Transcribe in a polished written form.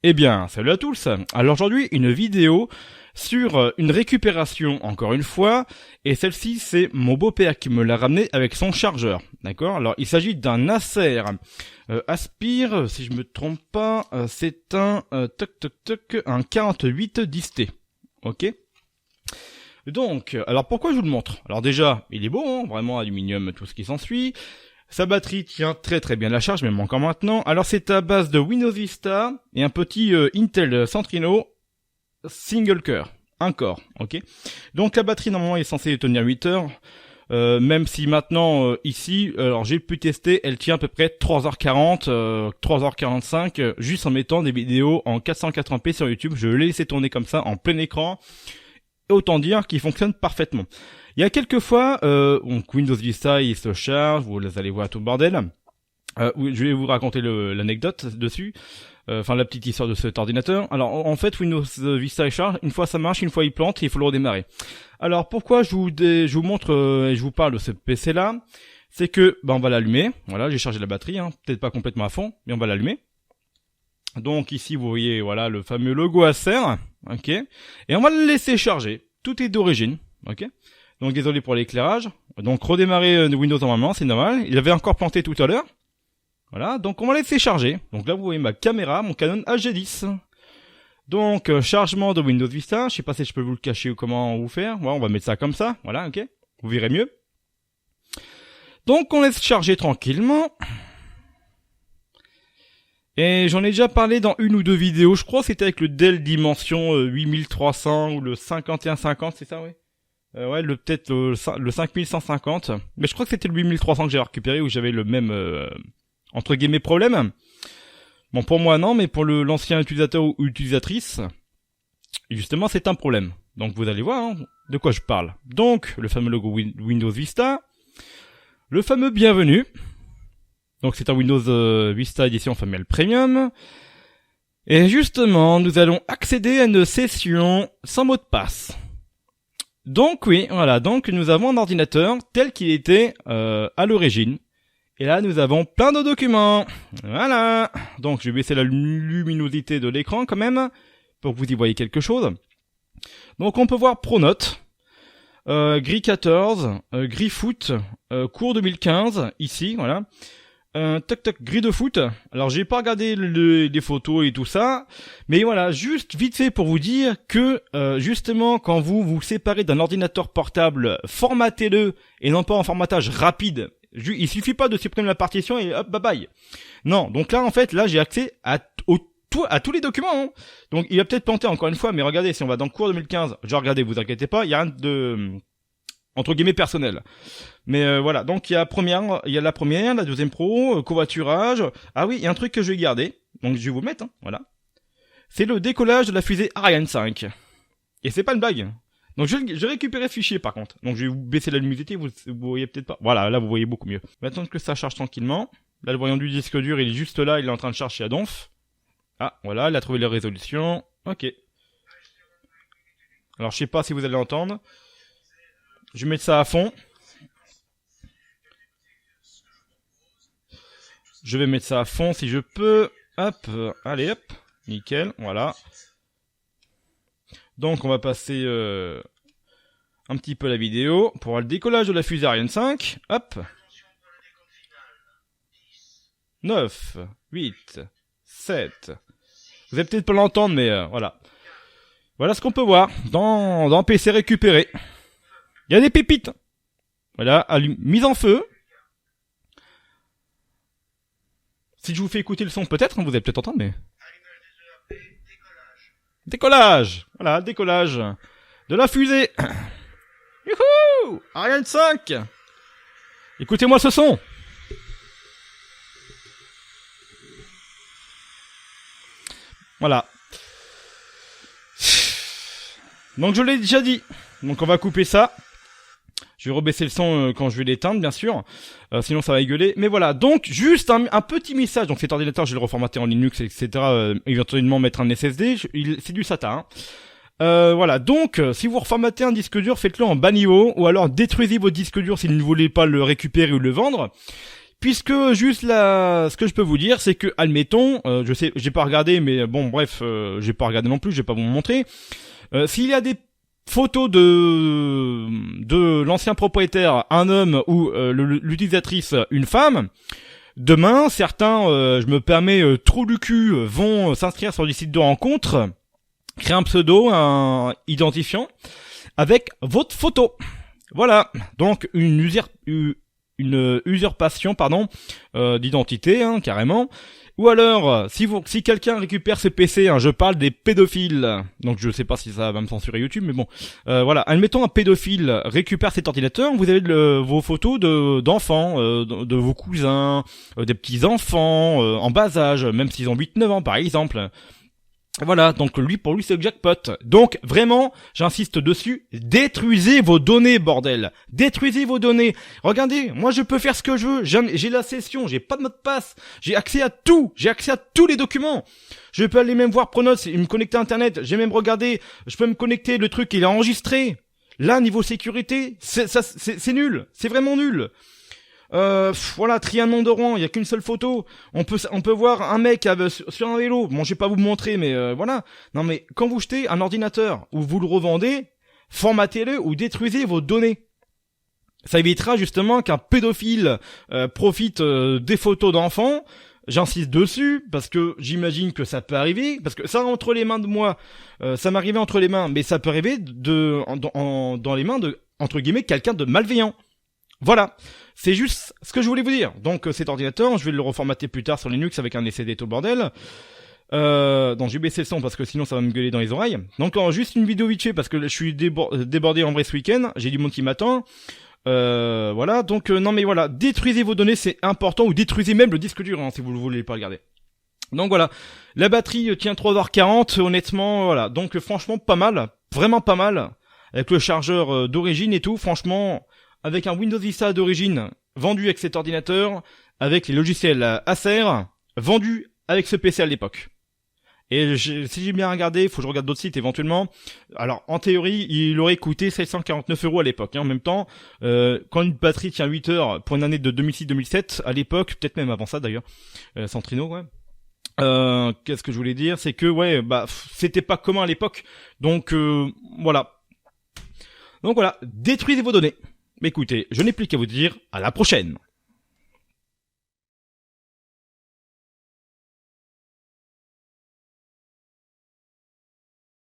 Eh bien, salut à tous. Alors aujourd'hui, une vidéo sur une récupération, encore une fois, et celle-ci, c'est mon beau-père qui me l'a ramené avec son chargeur, d'accord? Alors, il s'agit d'un Acer Aspire, si je me trompe pas, c'est un un 4810T, ok? Donc, alors pourquoi je vous le montre? Alors déjà, il est beau, hein, vraiment aluminium, tout ce qui s'ensuit. Sa batterie tient très très bien la charge, même encore maintenant. Alors c'est à base de Windows Vista et un petit Intel Centrino single core, un corps, ok. Donc la batterie normalement est censée tenir 8 heures, même si maintenant ici, alors j'ai pu tester, elle tient à peu près 3h40, 3h45, juste en mettant des vidéos en 480p sur YouTube. Je l'ai laissé tourner comme ça en plein écran. Et autant dire qu'il fonctionne parfaitement. Il y a quelques fois, donc Windows Vista il se charge, vous allez voir tout le bordel. Je vais vous raconter l'anecdote dessus, enfin la petite histoire de cet ordinateur. Alors en fait Windows Vista il charge, une fois ça marche, une fois il plante et il faut le redémarrer. Alors pourquoi je vous montre et je vous parle de ce PC là, c'est que on va l'allumer. Voilà, j'ai chargé la batterie, hein, peut-être pas complètement à fond, mais on va l'allumer. Donc ici vous voyez voilà le fameux logo Acer, ok, et on va le laisser charger. Tout est d'origine, ok. Donc désolé pour l'éclairage. Donc redémarrer Windows normalement, c'est normal. Il avait encore planté tout à l'heure. Voilà, donc on va laisser charger. Donc là vous voyez ma caméra, mon Canon HG10. Donc chargement de Windows Vista. Je sais pas si je peux vous le cacher ou comment vous faire. Ouais, on va mettre ça comme ça. Voilà, ok. Vous verrez mieux. Donc on laisse charger tranquillement. Et j'en ai déjà parlé dans une ou deux vidéos. Je crois que c'était avec le Dell Dimension 8300 ou le 5150, c'est ça, oui. Ouais, peut-être le 5150, mais je crois que c'était le 8300 que j'ai récupéré où j'avais le même entre guillemets problème. Bon, pour moi non, mais pour l'ancien utilisateur ou utilisatrice, justement c'est un problème. Donc vous allez voir hein, de quoi je parle. Donc le fameux logo Windows Vista, le fameux bienvenue. Donc c'est un Windows Vista édition familiale premium. Et justement, nous allons accéder à une session sans mot de passe. Donc oui, voilà, donc nous avons un ordinateur tel qu'il était à l'origine. Et là, nous avons plein de documents. Voilà. Donc je vais baisser la luminosité de l'écran quand même, pour que vous y voyez quelque chose. Donc on peut voir Pronote, Gris 14, Gris Foot, cours 2015, ici, voilà. Gris de foot. Alors j'ai pas regardé les photos et tout ça, mais voilà, juste vite fait pour vous dire que justement quand vous séparez d'un ordinateur portable, formatez-le et non pas en formatage rapide. Il suffit pas de supprimer la partition et hop bye bye. Non, donc là en fait là j'ai accès à tous les documents. Hein. Donc il va peut-être planter encore une fois, mais regardez si on va dans le cours 2015, genre regardez, vous inquiétez pas, il y a rien de entre guillemets personnel. Mais voilà, donc il y a la première, la deuxième pro, covoiturage. Ah oui, il y a un truc que je vais garder, donc je vais vous le mettre, hein, voilà. C'est le décollage de la fusée Ariane 5. Et c'est pas une blague. Donc je récupérer ce fichier par contre. Donc je vais vous baisser la luminosité, vous voyez peut-être pas. Voilà, là vous voyez beaucoup mieux. Maintenant que ça charge tranquillement. Là le voyant du disque dur, il est juste là, il est en train de charger à donf. Ah, voilà, il a trouvé la résolution. Ok. Alors je sais pas si vous allez l'entendre. Je vais mettre ça à fond. Je vais mettre ça à fond si je peux. Hop, allez hop, nickel, voilà. Donc on va passer un petit peu la vidéo pour le décollage de la fusée Ariane 5. Hop. 9, 8, 7. Vous allez peut-être pas l'entendre, mais voilà. Voilà ce qu'on peut voir dans PC récupéré. Il y a des pépites. Voilà, mise en feu. Si je vous fais écouter le son, peut-être, hein, vous allez peut-être entendre, mais... Décollage. Voilà, décollage de la fusée. Youhou, Ariane 5. Écoutez-moi ce son. Voilà. Donc je l'ai déjà dit. Donc on va couper ça. Je vais rebaisser le son quand je vais l'éteindre, bien sûr. Sinon, ça va gueuler. Mais voilà. Donc, juste un petit message. Donc, cet ordinateur, je vais le reformater en Linux, etc. Éventuellement, mettre un SSD. C'est du SATA. Hein. Voilà. Donc, si vous reformatez un disque dur, faites-le en bas niveau. Ou alors, détruisez votre disque dur si vous ne voulez pas le récupérer ou le vendre. puisque juste là, ce que je peux vous dire, c'est que, admettons, je sais, j'ai pas regardé, mais bon, bref, j'ai pas regardé non plus, je vais pas vous montrer. S'il y a des photos de l'ancien propriétaire, un homme, ou l'utilisatrice, une femme, demain, certains, je me permets, trou du cul, vont s'inscrire sur des sites de rencontres, créer un pseudo, un identifiant, avec votre photo. Voilà, donc une usurpation, d'identité, hein, carrément. Ou alors, si quelqu'un récupère ce PC, hein, je parle des pédophiles. Donc je sais pas si ça va me censurer YouTube, mais bon, voilà. Admettons un pédophile récupère cet ordinateur, vous avez vos photos d'enfants, de vos cousins, des petits enfants en bas âge, même s'ils ont 8-9 ans par exemple. Voilà, donc pour lui c'est le jackpot. Donc vraiment, j'insiste dessus, détruisez vos données, bordel. Détruisez vos données. Regardez, moi je peux faire ce que je veux, j'ai la session, j'ai pas de mot de passe, j'ai accès à tout, j'ai accès à tous les documents. Je peux aller même voir Pronos et me connecter à internet, j'ai même regardé, je peux me connecter, le truc il est enregistré. Là, niveau sécurité, c'est nul, c'est vraiment nul. Voilà, Trianon de Rouen, il y a qu'une seule photo. On peut voir un mec sur un vélo. Bon, je vais pas vous montrer, mais voilà. Non, mais quand vous jetez un ordinateur ou vous le revendez, formatez-le ou détruisez vos données. Ça évitera justement qu'un pédophile profite des photos d'enfants. J'insiste dessus parce que j'imagine que ça peut arriver, parce que ça entre les mains de moi, ça m'arrivait entre les mains, mais ça peut arriver dans les mains de entre guillemets quelqu'un de malveillant. Voilà, c'est juste ce que je voulais vous dire. Donc cet ordinateur, je vais le reformater plus tard sur Linux avec un SSD tout le bordel. Donc j'ai baissé le son parce que sinon ça va me gueuler dans les oreilles. Donc juste une vidéo vite fait parce que je suis débordé en vrai ce week-end. J'ai du monde qui m'attend. Voilà, donc non mais voilà, détruisez vos données, c'est important, ou détruisez même le disque dur hein, si vous ne voulez pas regarder. Donc voilà, la batterie tient 3h40, honnêtement, voilà. Donc franchement pas mal, vraiment pas mal. Avec le chargeur d'origine et tout, franchement... Avec un Windows Vista d'origine vendu avec cet ordinateur, avec les logiciels Acer vendus avec ce PC à l'époque. Et si j'ai bien regardé, faut que je regarde d'autres sites éventuellement. Alors en théorie, il aurait coûté 749 € à l'époque. Hein. En même temps, quand une batterie tient 8 heures pour une année de 2006-2007, à l'époque, peut-être même avant ça d'ailleurs, Centrino, ouais. Qu'est-ce que je voulais dire, c'est que ouais, bah c'était pas commun à l'époque. Donc voilà. Donc voilà, détruisez vos données. Mais écoutez, je n'ai plus qu'à vous dire à la prochaine.